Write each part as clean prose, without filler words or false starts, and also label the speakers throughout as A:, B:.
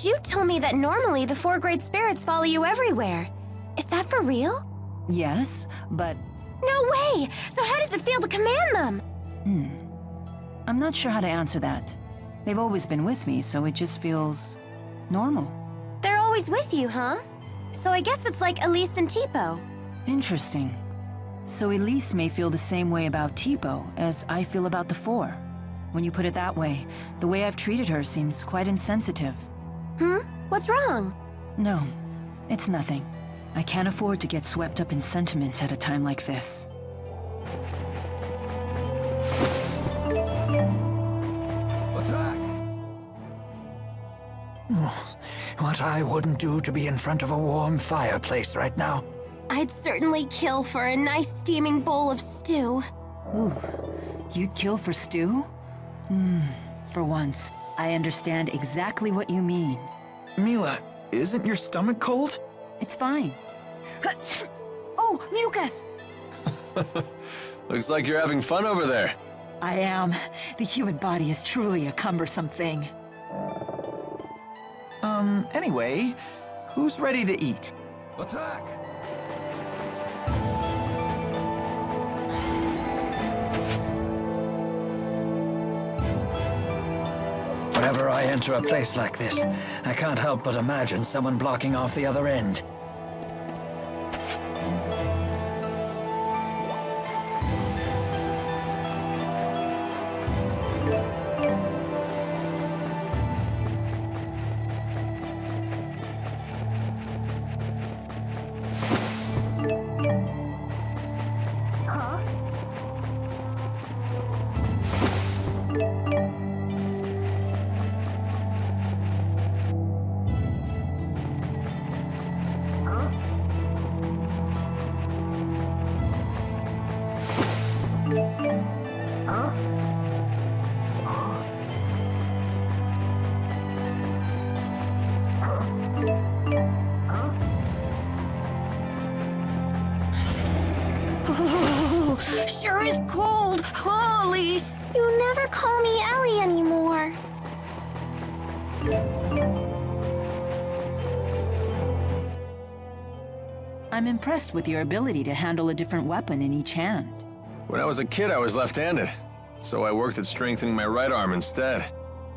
A: you told me that normally the 4 great spirits follow you everywhere. Is that for real?
B: Yes, but...
A: No way! So how does it feel to command them?
B: I'm not sure how to answer that. They've always been with me, so it just feels... normal.
A: They're always with you, huh? So I guess it's like Elise and Tipo.
B: Interesting. So Elise may feel the same way about Tipo as I feel about the 4. When you put it that way, the way I've treated her seems quite insensitive.
A: What's wrong?
B: No, it's nothing. I can't afford to get swept up in sentiment at a time like this.
C: Attack! What I wouldn't do to be in front of a warm fireplace right now.
A: I'd certainly kill for a nice steaming bowl of stew.
B: Ooh, you'd kill for stew? For once, I understand exactly what you mean.
C: Milla, isn't your stomach cold?
B: It's fine. Oh, mucus!
D: Looks like you're having fun over there.
B: I am. The human body is truly a cumbersome thing.
C: Anyway, who's ready to eat?
D: Attack!
C: Whenever I enter a place like this, I can't help but imagine someone blocking off the other end.
A: Sure is cold. Oh, Elise. You never call me Ellie anymore.
B: I'm impressed with your ability to handle a different weapon in each hand.
D: When I was a kid, I was left-handed, so I worked at strengthening my right arm instead.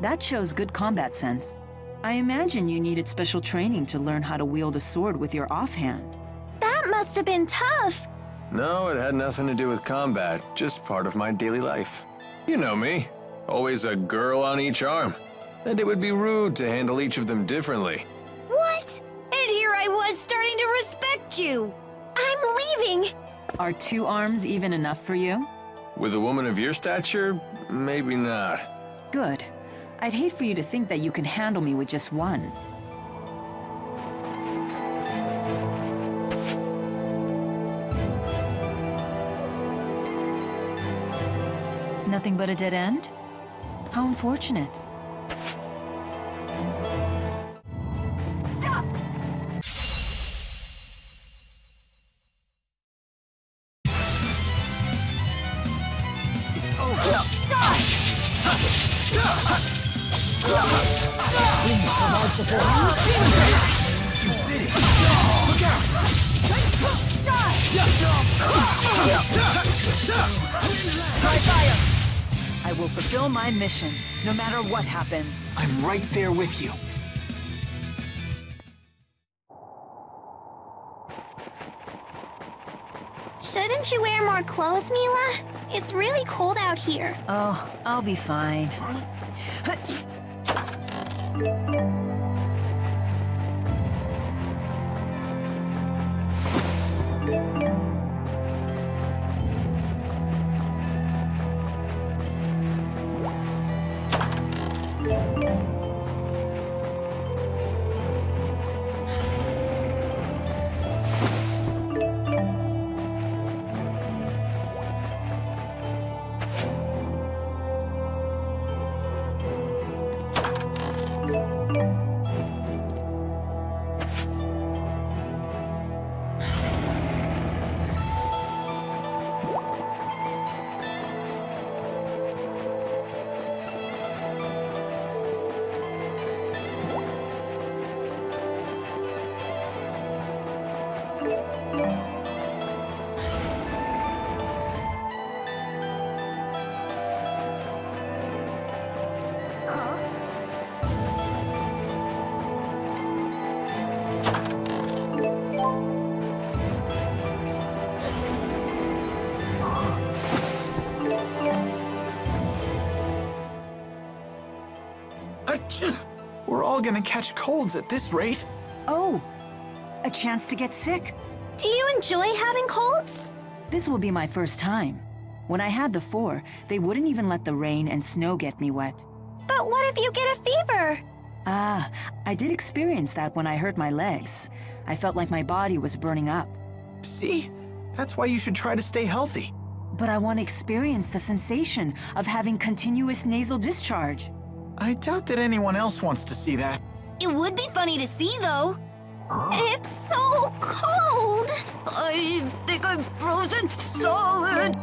B: That shows good combat sense. I imagine you needed special training to learn how to wield a sword with your offhand.
A: That must have been tough.
D: No, it had nothing to do with combat, just part of my daily life. You know me, always a girl on each arm. And it would be rude to handle each of them differently.
A: What? And here I was starting to respect you. I'm leaving.
B: Are 2 arms even enough for you?
D: With a woman of your stature, maybe not.
B: Good. I'd hate for you to think that you can handle me with just 1. Nothing but a dead end? How unfortunate.
A: Stop!
C: It's over. You did it! Look out!
B: Try fire! I will fulfill my mission, no matter what happens.
C: I'm right there with you.
A: Shouldn't you wear more clothes, Milla? It's really cold out here.
B: Oh, I'll be fine.
E: We're all gonna catch colds at this rate.
B: Oh, a chance to get sick.
A: Do you enjoy having colds?
B: This will be my first time. When I had the 4, they wouldn't even let the rain and snow get me wet.
A: But what if you get a fever?
B: Ah, I did experience that when I hurt my legs. I felt like my body was burning up.
E: See? That's why you should try to stay healthy.
B: But I want to experience the sensation of having continuous nasal discharge.
E: I doubt that anyone else wants to see that.
A: It would be funny to see, though. It's so cold. I think I'm frozen solid.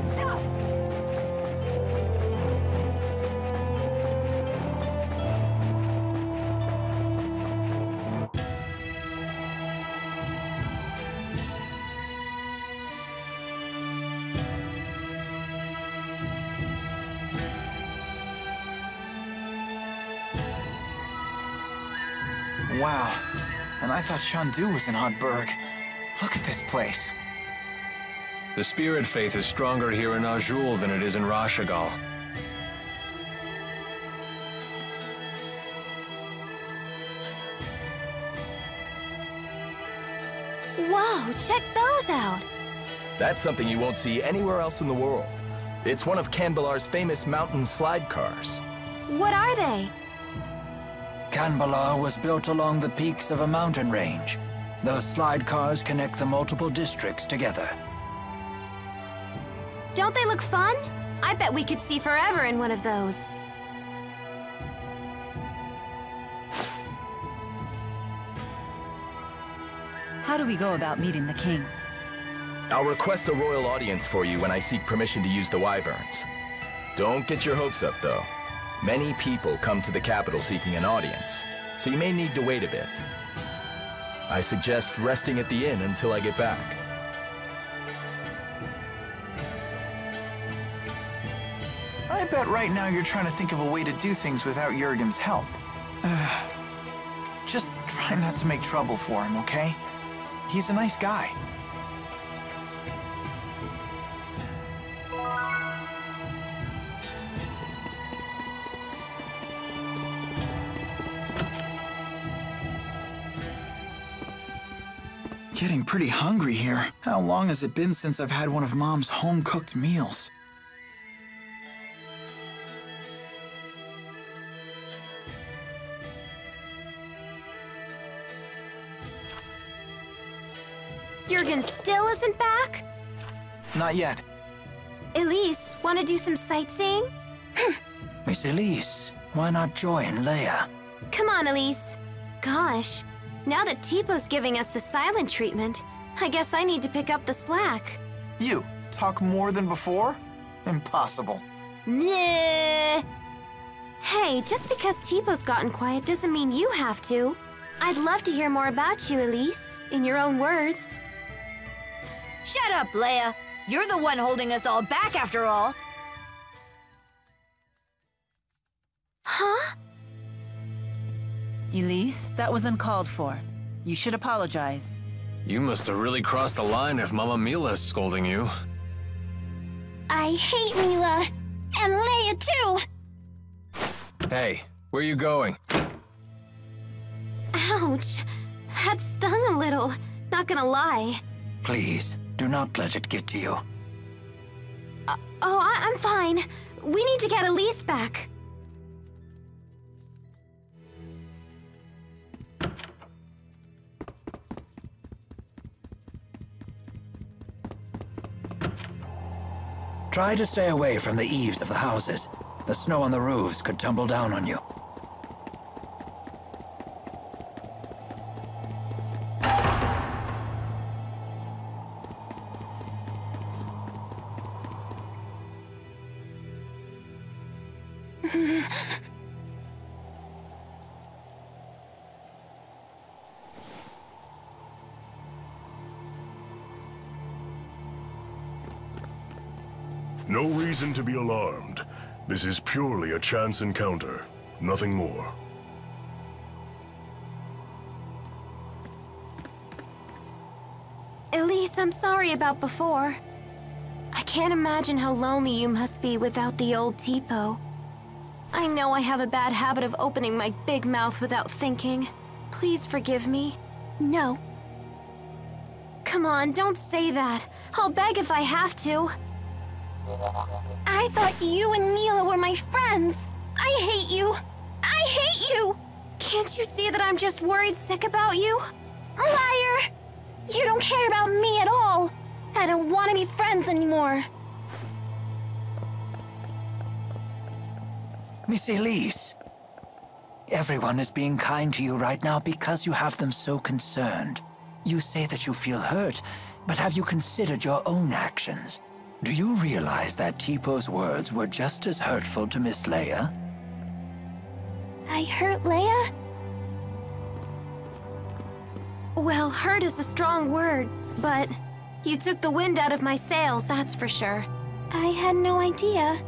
A: Stop.
E: Wow. And I thought Shandu was an odd burg. Look at this place.
D: The spirit faith is stronger here in Azul than it is in Rashagal.
A: Whoa, check those out.
F: That's something you won't see anywhere else in the world. It's one of Kanbalar's famous mountain slide cars.
A: What are they?
C: Kanbalar was built along the peaks of a mountain range. Those slide cars connect the multiple districts together.
A: Don't they look fun? I bet we could see forever in one of those.
B: How do we go about meeting the king?
F: I'll request a royal audience for you when I seek permission to use the wyverns. Don't get your hopes up, though. Many people come to the capital seeking an audience, so you may need to wait a bit. I suggest resting at the inn until I get back.
E: I bet right now you're trying to think of a way to do things without Jurgen's help. Just try not to make trouble for him, okay? He's a nice guy. Getting pretty hungry here. How long has it been since I've had one of Mom's home-cooked meals?
A: Jurgen still isn't back?
E: Not yet.
A: Elise, want to do some sightseeing?
C: Miss Elise, why not join Leia?
A: Come on, Elise. Gosh, now that Teepo's giving us the silent treatment, I guess I need to pick up the slack.
E: You, talk more than before? Impossible.
A: Meh. Hey, just because Teepo's gotten quiet doesn't mean you have to. I'd love to hear more about you, Elise, in your own words.
G: Shut up, Leia. You're the one holding us all back after all.
A: Huh?
B: Elise, that was uncalled for. You should apologize.
D: You must have really crossed the line if Mama Milla's scolding you.
A: I hate Milla. And Leia, too.
D: Hey, where you going?
A: Ouch. That stung a little. Not gonna lie.
C: Please, do not let it get to you.
A: I'm fine. We need to get Elise back.
C: Try to stay away from the eaves of the houses. The snow on the roofs could tumble down on you.
H: No reason to be alarmed. This is purely a chance encounter, nothing more.
A: Elise, I'm sorry about before. I can't imagine how lonely you must be without the old Tipo. I know I have a bad habit of opening my big mouth without thinking. Please forgive me.
I: No.
A: Come on, don't say that. I'll beg if I have to.
I: I thought you and Milla were my friends. I hate you. I hate you!
A: Can't you see that I'm just worried sick about you?
I: Liar! You don't care about me at all. I don't want to be friends anymore.
C: Miss Elise, everyone is being kind to you right now because you have them so concerned. You say that you feel hurt, but have you considered your own actions? Do you realize that Tipo's words were just as hurtful to Miss Leia?
I: I hurt Leia?
A: Well, hurt is a strong word, but you took the wind out of my sails, that's for sure.
I: I had no idea.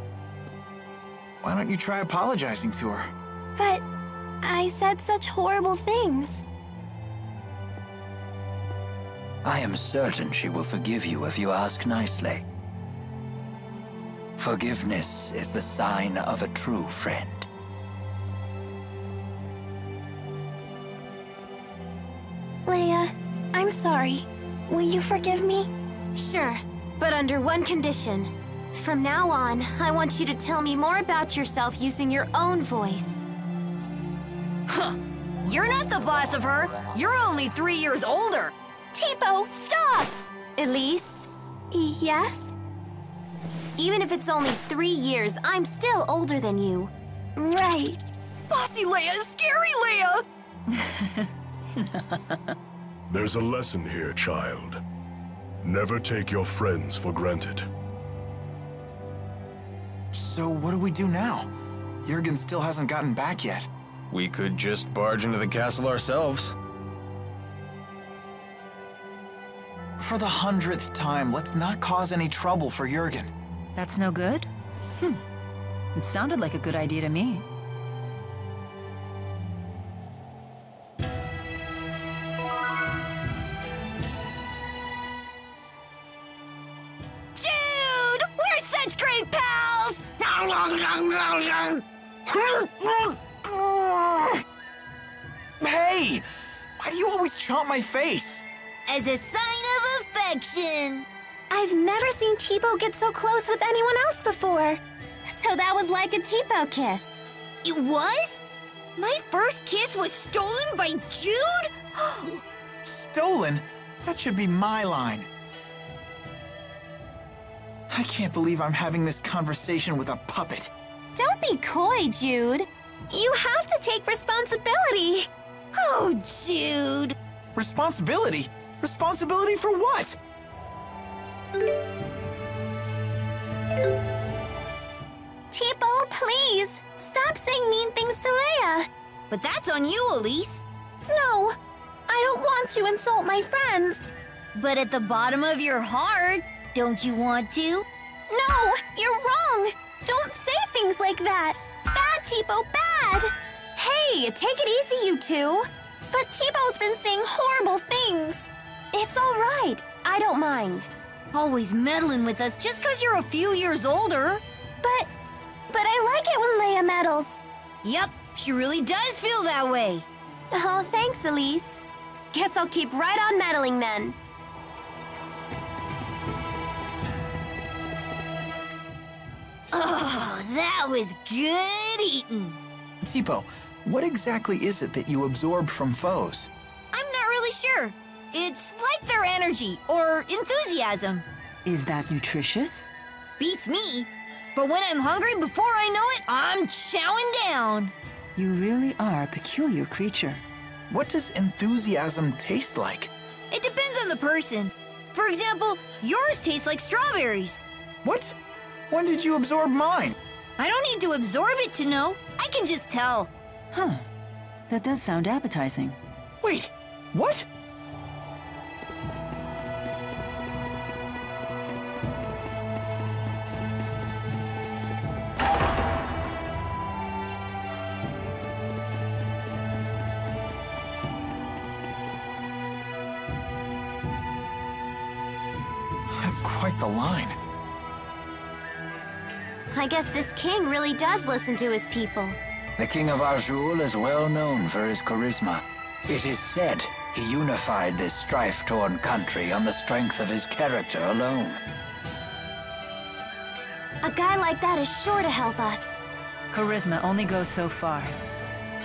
E: Why don't you try apologizing to her?
I: But I said such horrible things.
C: I am certain she will forgive you if you ask nicely. Forgiveness is the sign of a true friend.
I: Leia, I'm sorry. Will you forgive me?
A: Sure, but under one condition. From now on, I want you to tell me more about yourself using your own voice.
G: Huh. You're not the boss of her. You're only 3 years older.
I: Tipo, stop!
A: Elise?
I: Yes?
A: Even if it's only 3 years, I'm still older than you.
I: Right.
G: Bossy Leia, scary Leia!
H: There's a lesson here, child. Never take your friends for granted.
E: So what do we do now? Jurgen still hasn't gotten back yet.
D: We could just barge into the castle ourselves.
E: For the 100th time, let's not cause any trouble for Jurgen.
B: That's no good? It sounded like a good idea to me.
G: Jude! We're such great pals!
E: Hey! Why do you always chomp my face?
G: As a sign of affection.
I: I've never seen Tipo get so close with anyone else before.
A: So that was like a Tipo kiss.
G: It was? My first kiss was stolen by Jude?
E: Stolen? That should be my line. I can't believe I'm having this conversation with a puppet.
A: Don't be coy, Jude.
I: You have to take responsibility.
G: Oh, Jude.
E: Responsibility? Responsibility for what?
I: Tipo, please, stop saying mean things to Leia.
G: But that's on you, Elise.
I: No, I don't want to insult my friends.
G: But at the bottom of your heart, don't you want to?
I: No, you're wrong. Don't say things like that. Bad, Tipo, bad.
A: Hey, take it easy, you two.
I: But Tipo's been saying horrible things.
A: It's all right. I don't mind.
G: Always meddling with us just because you're a few years older.
I: But I like it when Leia meddles.
G: Yep, she really does feel that way.
A: Oh, thanks, Elise. Guess I'll keep right on meddling then.
G: Oh, that was good eating.
E: Tipo, what exactly is it that you absorb from foes?
G: I'm not really sure. It's like their energy or enthusiasm.
B: Is that nutritious?
G: Beats me. But when I'm hungry, before I know it, I'm chowing down.
B: You really are a peculiar creature.
E: What does enthusiasm taste like?
G: It depends on the person. For example, yours tastes like strawberries.
E: What? When did you absorb mine?
G: I don't need to absorb it to know. I can just tell.
B: Huh. That does sound appetizing.
E: Wait, what? That's quite the line.
A: I guess this king really does listen to his people.
C: The King of Azul is well known for his charisma. It is said he unified this strife-torn country on the strength of his character alone.
A: A guy like that is sure to help us.
B: Charisma only goes so far.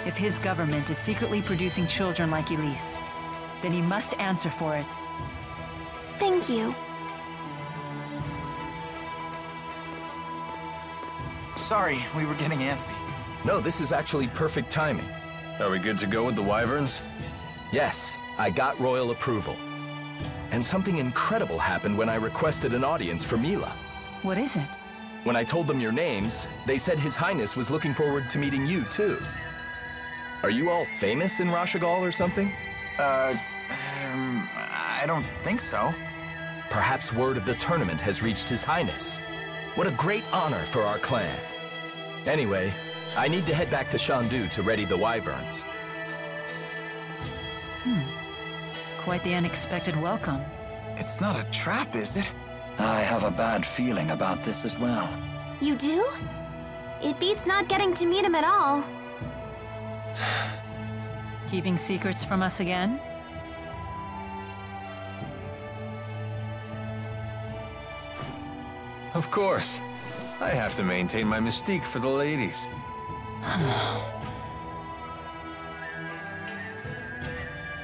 B: If his government is secretly producing children like Elise, then he must answer for it.
A: Thank you.
E: Sorry, we were getting antsy.
F: No, this is actually perfect timing.
D: Are we good to go with the wyverns?
F: Yes, I got royal approval. And something incredible happened when I requested an audience for Milla.
B: What is it?
F: When I told them your names, they said His Highness was looking forward to meeting you, too. Are you all famous in Rashagal or something?
E: I don't think so.
F: Perhaps word of the tournament has reached His Highness. What a great honor for our clan. Anyway, I need to head back to Shandu to ready the wyverns.
B: Quite the unexpected welcome.
E: It's not a trap, is it?
C: I have a bad feeling about this as well.
A: You do? It beats not getting to meet him at all.
B: Keeping secrets from us again?
D: Of course. I have to maintain my mystique for the ladies.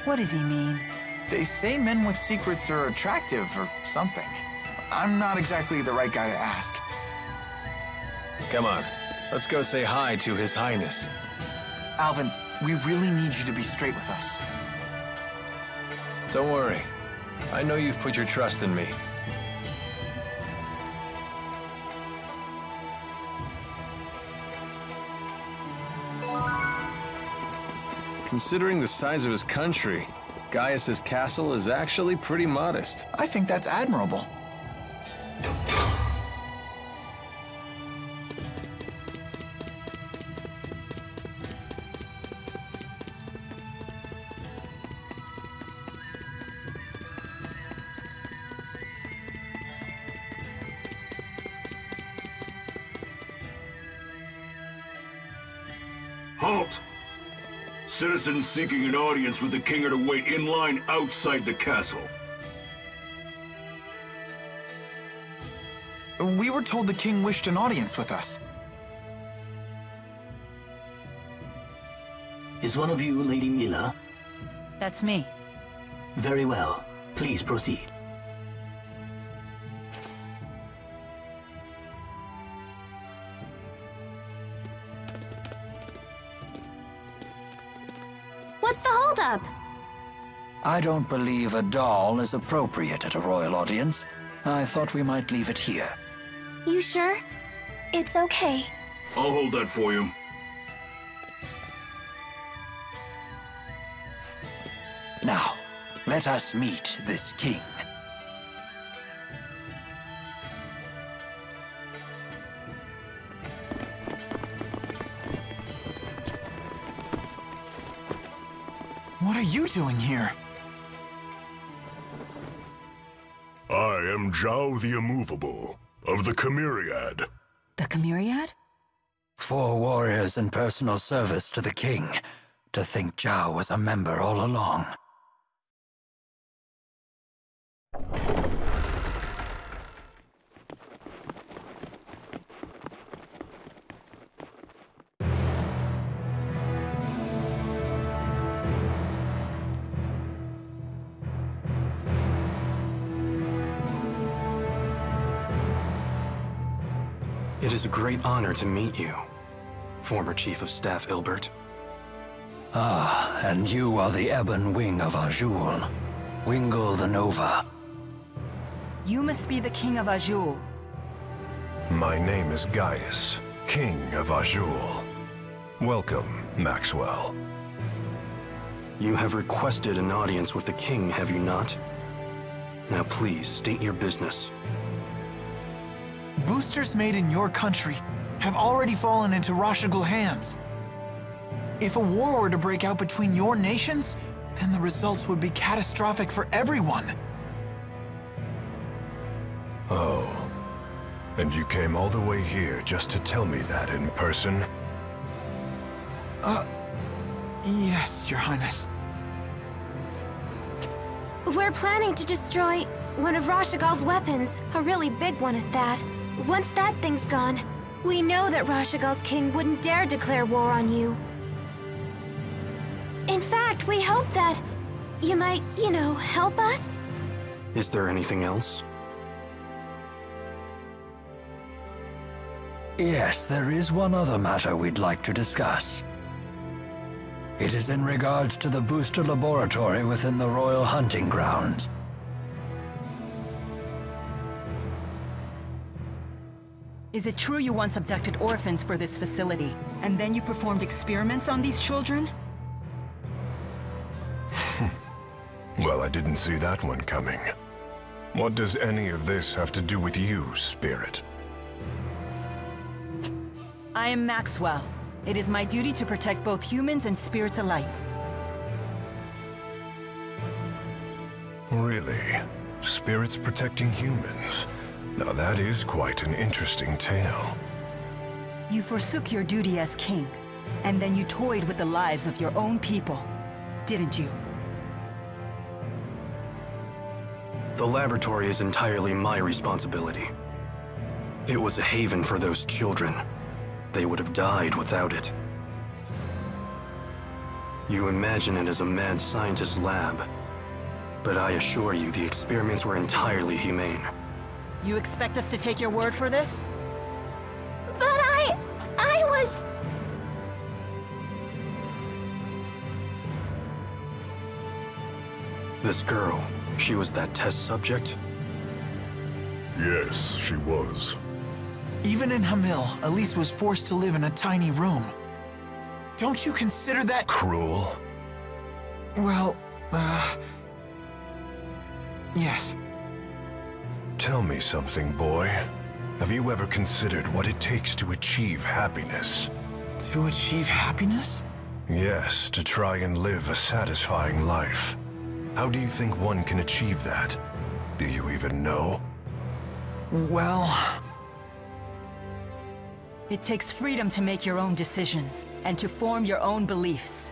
B: What does he mean?
E: They say men with secrets are attractive or something. I'm not exactly the right guy to ask.
D: Come on, let's go say hi to His Highness.
E: Alvin, we really need you to be straight with us.
D: Don't worry. I know you've put your trust in me. Considering the size of his country, Gaius's castle is actually pretty modest.
E: I think that's admirable.
H: Halt! Citizens seeking an audience with the king are to wait in line outside the castle.
E: We were told the king wished an audience with us.
J: Is one of you Lady Milla?
B: That's me.
J: Very well. Please proceed.
A: What's the holdup?
C: I don't believe a doll is appropriate at a royal audience. I thought we might leave it here.
A: You sure?
I: It's okay.
H: I'll hold that for you.
C: Now, let us meet this king.
E: What are you doing here?
H: I am Zhao the Immovable, of the Chimeriad.
B: The Chimeriad?
C: 4 warriors in personal service to the king. To think Zhao was a member all along.
K: It is a great honor to meet you, former Chief of Staff Ilbert.
C: Ah, and you are the ebon wing of Azul. Wingul the Nova.
B: You must be the King of Azul.
H: My name is Gaius, King of Azul. Welcome, Maxwell.
K: You have requested an audience with the king, have you not? Now please, state your business.
E: Boosters made in your country have already fallen into Rashagal hands. If a war were to break out between your nations, then the results would be catastrophic for everyone.
H: Oh. And you came all the way here just to tell me that in person?
E: Yes, Your Highness.
A: We're planning to destroy one of Rashagal's weapons, a really big one at that. Once that thing's gone, we know that Rashagal's king wouldn't dare declare war on you. In fact, we hope that you might, help us?
K: Is there anything else?
C: Yes, there is one other matter we'd like to discuss. It is in regards to the booster laboratory within the Royal Hunting Grounds.
B: Is it true you once abducted orphans for this facility, and then you performed experiments on these children?
H: Well, I didn't see that one coming. What does any of this have to do with you, Spirit?
B: I am Maxwell. It is my duty to protect both humans and spirits alike.
H: Really? Spirits protecting humans? Now that is quite an interesting tale.
B: You forsook your duty as king, and then you toyed with the lives of your own people, didn't you?
K: The laboratory is entirely my responsibility. It was a haven for those children. They would have died without it. You imagine it as a mad scientist's lab, but I assure you the experiments were entirely humane.
B: You expect us to take your word for this?
I: But I was...
K: This girl, she was that test subject?
H: Yes, she was.
E: Even in Hamil, Elise was forced to live in a tiny room. Don't you consider that
H: cruel?
E: Well, yes.
H: Tell me something, boy. Have you ever considered what it takes to achieve happiness?
E: To achieve happiness?
H: Yes, to try and live a satisfying life. How do you think one can achieve that? Do you even know?
E: Well...
B: It takes freedom to make your own decisions, and to form your own beliefs.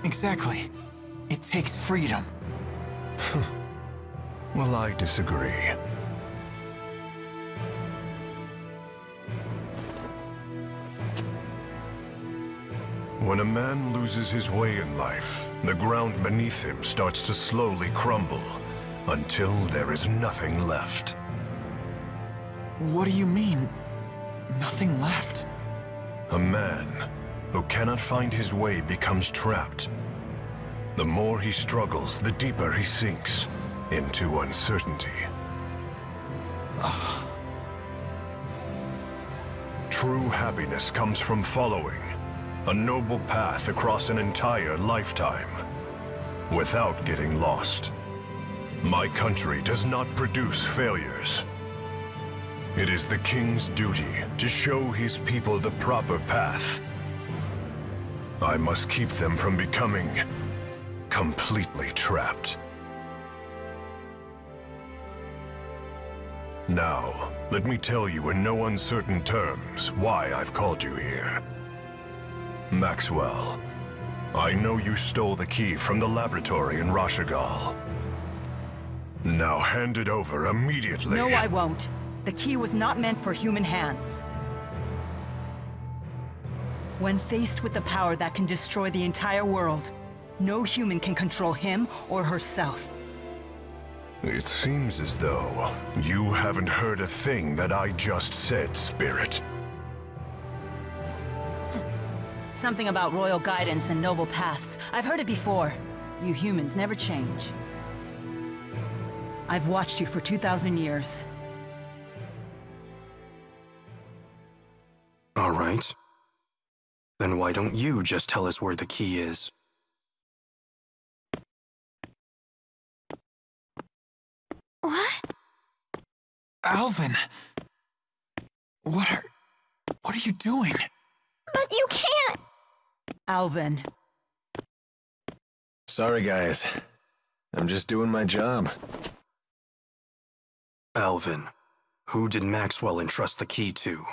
E: Exactly. It takes freedom.
H: Well, I disagree. When a man loses his way in life, the ground beneath him starts to slowly crumble, until there is nothing left.
E: What do you mean, nothing left?
H: A man who cannot find his way becomes trapped. The more he struggles, the deeper he sinks into uncertainty. True happiness comes from following a noble path across an entire lifetime, without getting lost. My country does not produce failures. It is the king's duty to show his people the proper path. I must keep them from becoming completely trapped. Now, let me tell you in no uncertain terms why I've called you here. Maxwell, I know you stole the key from the laboratory in Rashagal. Now hand it over immediately.
B: No, I won't. The key was not meant for human hands. When faced with the power that can destroy the entire world, no human can control him or herself.
H: It seems as though you haven't heard a thing that I just said, Spirit.
B: Something about royal guidance and noble paths. I've heard it before. You humans never change. I've watched you for 2,000 years.
K: All right. Then why don't you just tell us where the key is?
I: What?
E: Alvin! What are you doing?
I: But you can't!
B: Alvin.
D: Sorry, guys. I'm just doing my job.
K: Alvin, who did Maxwell entrust the key to?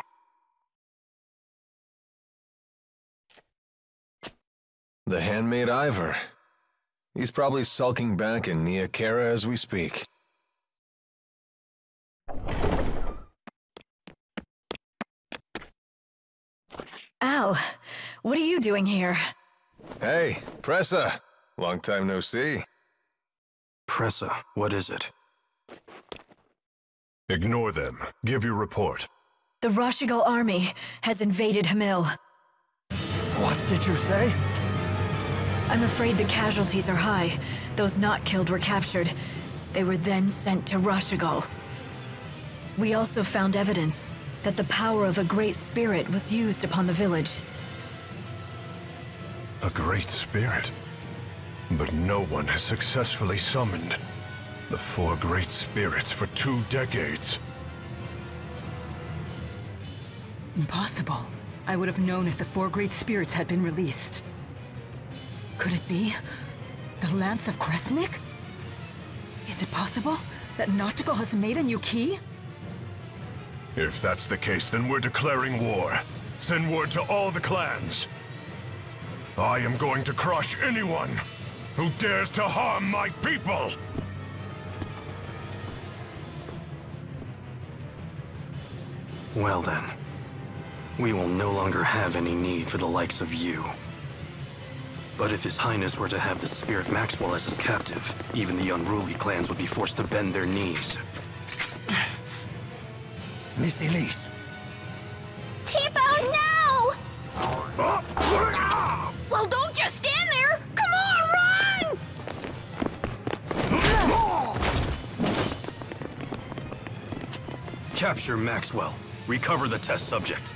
D: The handmaid Ivor. He's probably sulking back in Nia Kara as we speak.
L: Al, what are you doing here?
D: Hey, Presa. Long time no see.
K: Presa, what is it?
H: Ignore them. Give your report.
L: The Rashigal army has invaded Hamil.
C: What did you say?
L: I'm afraid the casualties are high. Those not killed were captured. They were then sent to Rashigal. We also found evidence that the power of a great spirit was used upon the village.
H: A great spirit. But no one has successfully summoned the 4 great spirits for 2 decades.
B: Impossible. I would have known if the 4 great spirits had been released. Could it be the Lance of Kresnik? Is it possible that Nautical has made a new key?
H: If that's the case, then we're declaring war. Send word to all the clans. I am going to crush anyone who dares to harm my people!
K: Well then, we will no longer have any need for the likes of you. But if His Highness were to have the Spirit Maxwell as his captive, even the unruly clans would be forced to bend their knees.
C: Miss Elise.
I: Tipo, no!
G: Well, don't just stand there! Come on, run!
K: Capture Maxwell. Recover the test subject.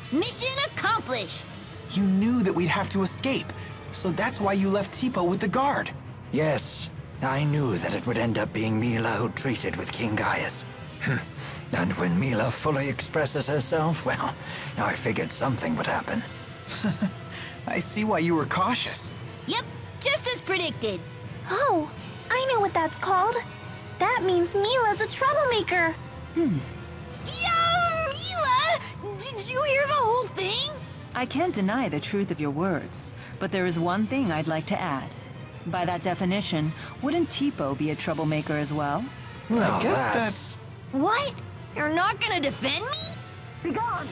G: Mission accomplished!
E: You knew that we'd have to escape, so that's why you left Tipo with the guard.
C: Yes, I knew that it would end up being Milla who treated with King Gaius. And when Milla fully expresses herself, well, I figured something would happen.
E: I see why you were cautious.
G: Yep, just as predicted.
I: Oh, I know what that's called. That means Milla's a troublemaker.
G: Yo, Milla! Did you hear the whole thing?
B: I can't deny the truth of your words, but there is one thing I'd like to add. By that definition, wouldn't Tipo be a troublemaker as well?
E: Well, I guess that's...
G: What? You're not gonna defend me? Be gone!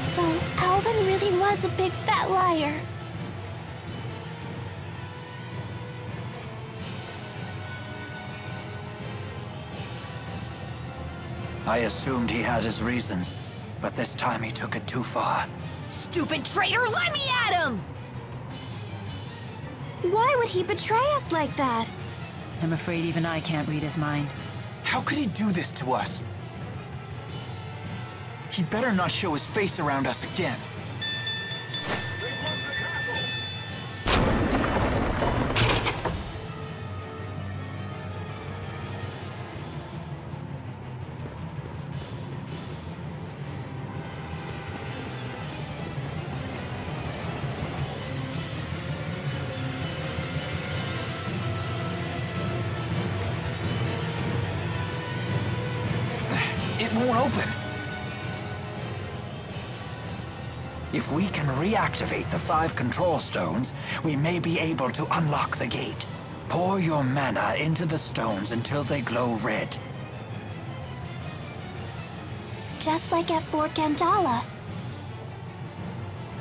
I: So Alvin really was a big fat liar.
C: I assumed he had his reasons, but this time he took it too far.
G: Stupid traitor, let me at him!
A: Why would he betray us like that?
B: I'm afraid even I can't read his mind.
E: How could he do this to us? He better not show his face around us again. It won't open.
C: If we can reactivate the 5 control stones, we may be able to unlock the gate. Pour your mana into the stones until they glow red.
I: Just like at Fort Gandala.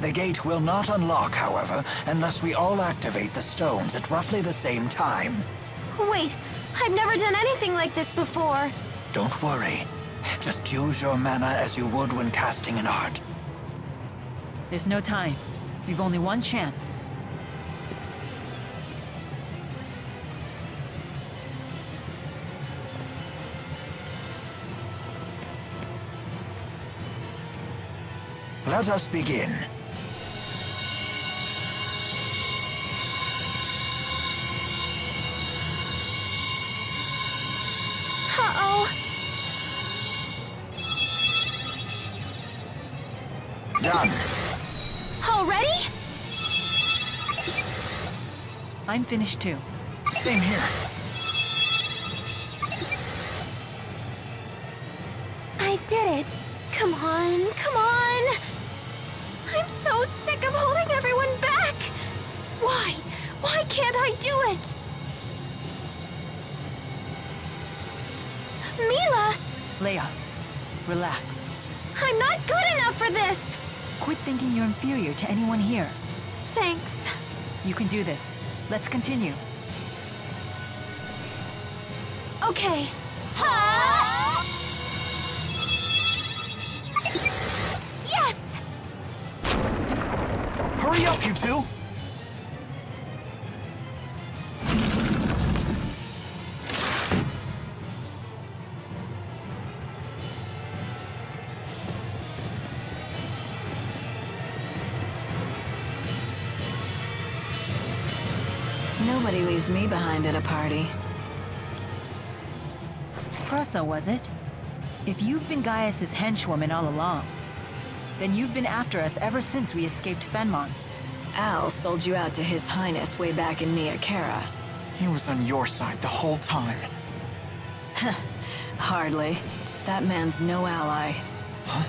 C: The gate will not unlock, however, unless we all activate the stones at roughly the same time.
A: Wait, I've never done anything like this before.
C: Don't worry. Just use your mana as you would when casting an art.
B: There's no time. We've only one chance.
C: Let us begin.
A: Uh-oh.
C: Done.
A: Already?
B: I'm finished too.
E: Same here.
A: I did it. Come on, come on. I'm so sick of holding everyone back. Why? Why can't I do it? Milla!
B: Leia, relax.
A: I'm not good enough for this!
B: Quit thinking you're inferior to anyone here.
A: Thanks.
B: You can do this. Let's continue.
A: Okay. Ha! Yes!
E: Hurry up, you two!
L: Nobody leaves me behind at a party.
B: Presa, was it? If you've been Gaius's henchwoman all along, then you've been after us ever since we escaped Fenmont.
L: Al sold you out to His Highness way back in Nia Khera.
E: He was on your side the whole time.
L: Hardly. That man's no ally.
E: Huh?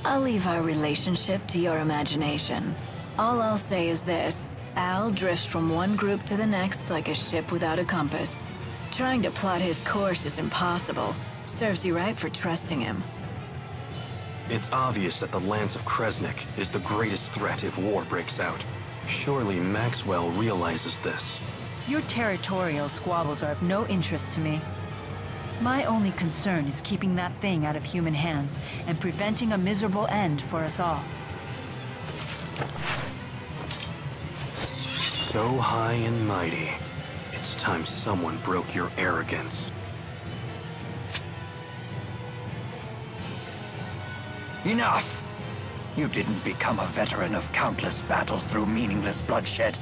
L: I'll leave our relationship to your imagination. All I'll say is this. Al drifts from one group to the next like a ship without a compass. Trying to plot his course is impossible. Serves you right for trusting him.
K: It's obvious that the Lance of Kresnik is the greatest threat if war breaks out. Surely Maxwell realizes this.
B: Your territorial squabbles are of no interest to me. My only concern is keeping that thing out of human hands and preventing a miserable end for us all.
K: So high and mighty. It's time someone broke your arrogance.
C: Enough! You didn't become a veteran of countless battles through meaningless bloodshed.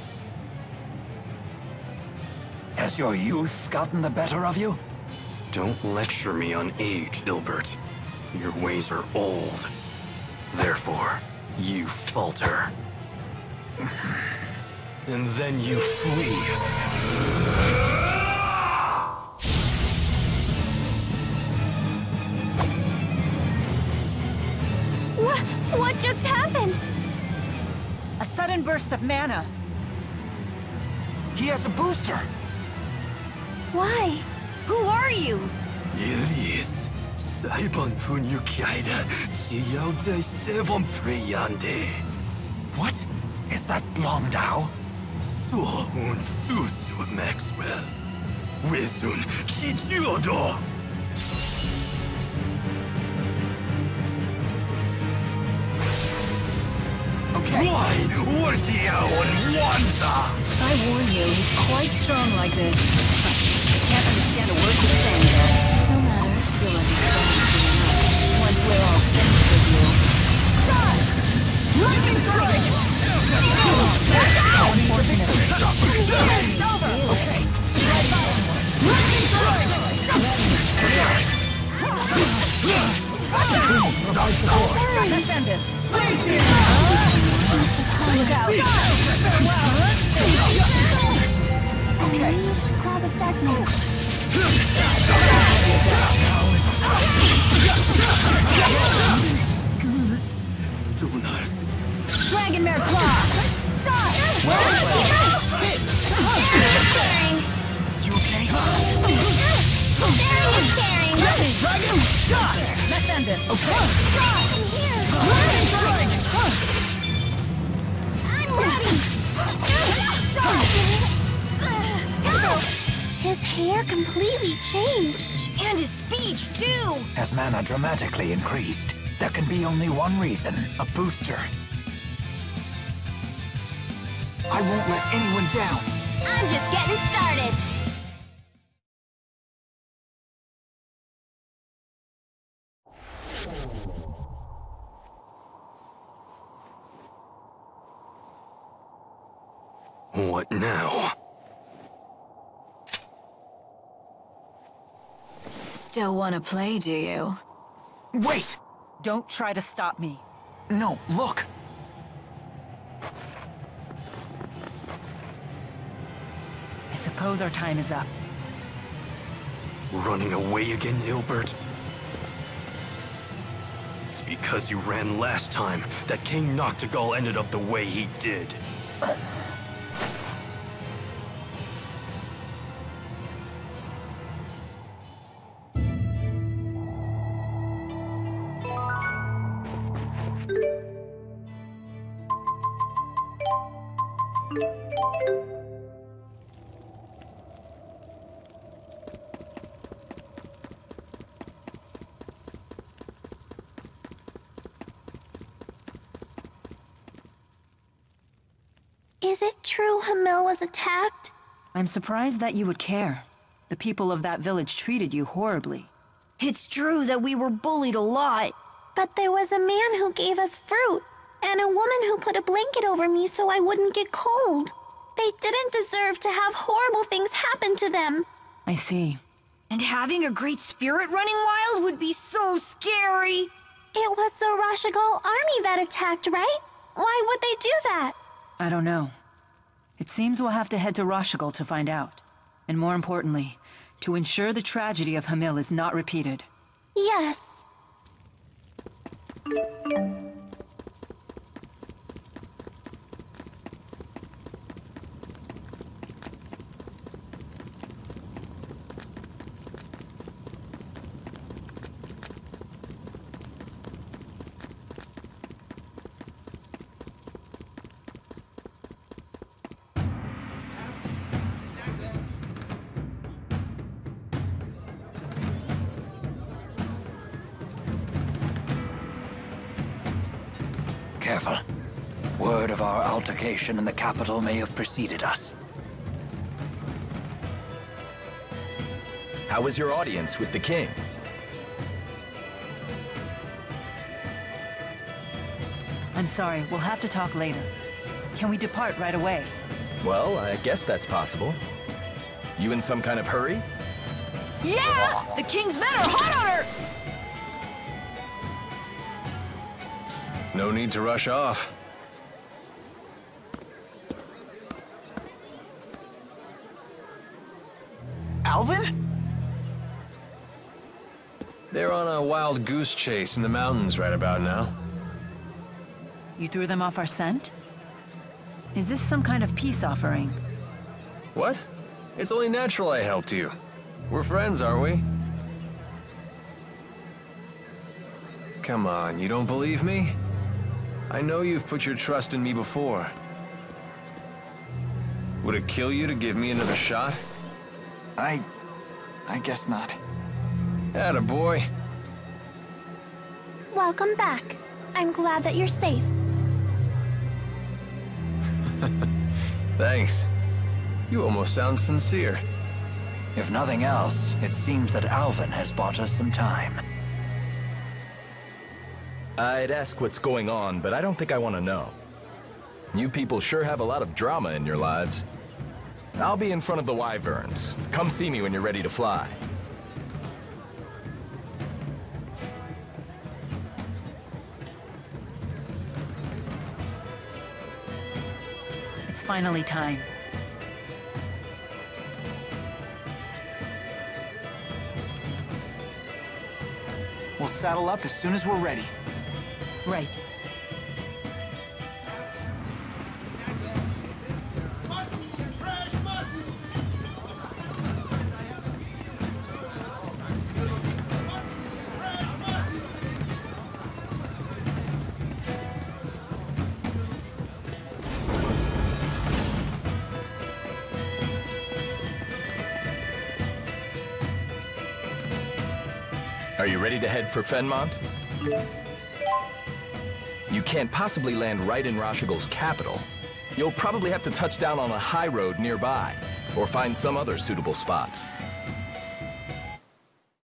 C: Has your youth gotten the better of you?
K: Don't lecture me on age, Ilbert. Your ways are old. Therefore, you falter. And then you flee.
A: What just happened?
B: A sudden burst of mana.
E: He has a booster!
A: Why?
G: Who are you?
K: Elias, Saibon Punyukaida, Tiyao de Sevon Preyande.
C: What? Is that Longdao?
K: Sohun Susu Maxwell. Wizun Kichiodo.
C: Okay.
K: Why? Wartia on Wanza!
L: I warn you, he's quite strong like this. I can't understand a word he's saying though. No matter, you'll understand soon enough. Once we're all finished with you.
G: Lightning strike!
B: It's over! Okay.
G: Lightning strike!
B: Defended!
A: Look out.
C: Okay.
A: Cloud of darkness. Dragonmare Claw! Stop! Staring!
E: You okay?
A: Staring is staring!
B: Dragon shot! Let's end it! it, okay?
I: I'm ready! His hair completely changed.
G: And his speech, too!
C: As mana dramatically increased, there can be only one reason.
E: A booster. I won't let anyone down.
A: I'm just getting started.
K: What now?
L: Still want to play, do you?
E: Wait!
B: Don't try to stop me.
E: No, look!
B: I suppose our time is up.
K: Running away again, Ilbert? It's because you ran last time that King Noctigal ended up the way he did.
I: Is it true Hamil was attacked?
B: I'm surprised that you would care. The people of that village treated you horribly.
G: It's true that we were bullied a lot.
I: But there was a man who gave us fruit, and a woman who put a blanket over me so I wouldn't get cold. They didn't deserve to have horrible things happen to them.
B: I see.
G: And having a great spirit running wild would be so scary.
I: It was the Rashigal army that attacked, right? Why would they do that?
B: I don't know. It seems we'll have to head to Rashigal to find out. And more importantly, to ensure the tragedy of Hamil is not repeated.
I: Yes.
C: Careful. Word of our altercation in the capital may have preceded us.
F: How was your audience with the king?
B: I'm sorry, we'll have to talk later. Can we depart right away?
F: Well, I guess that's possible. You in some kind of hurry?
G: Yeah! The king's men are hot on her!
D: No need to rush off.
E: Alvin?
D: They're on a wild goose chase in the mountains right about now.
B: You threw them off our scent? Is this some kind of peace offering?
D: What? It's only natural I helped you. We're friends, aren't we? Come on, you don't believe me? I know you've put your trust in me before. Would it kill you to give me another shot?
E: I guess not.
D: Attaboy.
I: Welcome back. I'm glad that you're safe.
D: Thanks. You almost sound sincere.
C: If nothing else, it seems that Alvin has bought us some time.
F: I'd ask what's going on, but I don't think I want to know. You people sure have a lot of drama in your lives. I'll be in front of the Wyverns. Come see me when you're ready to fly.
B: It's finally time.
E: We'll saddle up as soon as we're ready.
B: Right.
F: Are you ready to head for Fenmont? You can't possibly land right in Rashigal's capital. You'll probably have to touch down on a high road nearby, or find some other suitable spot.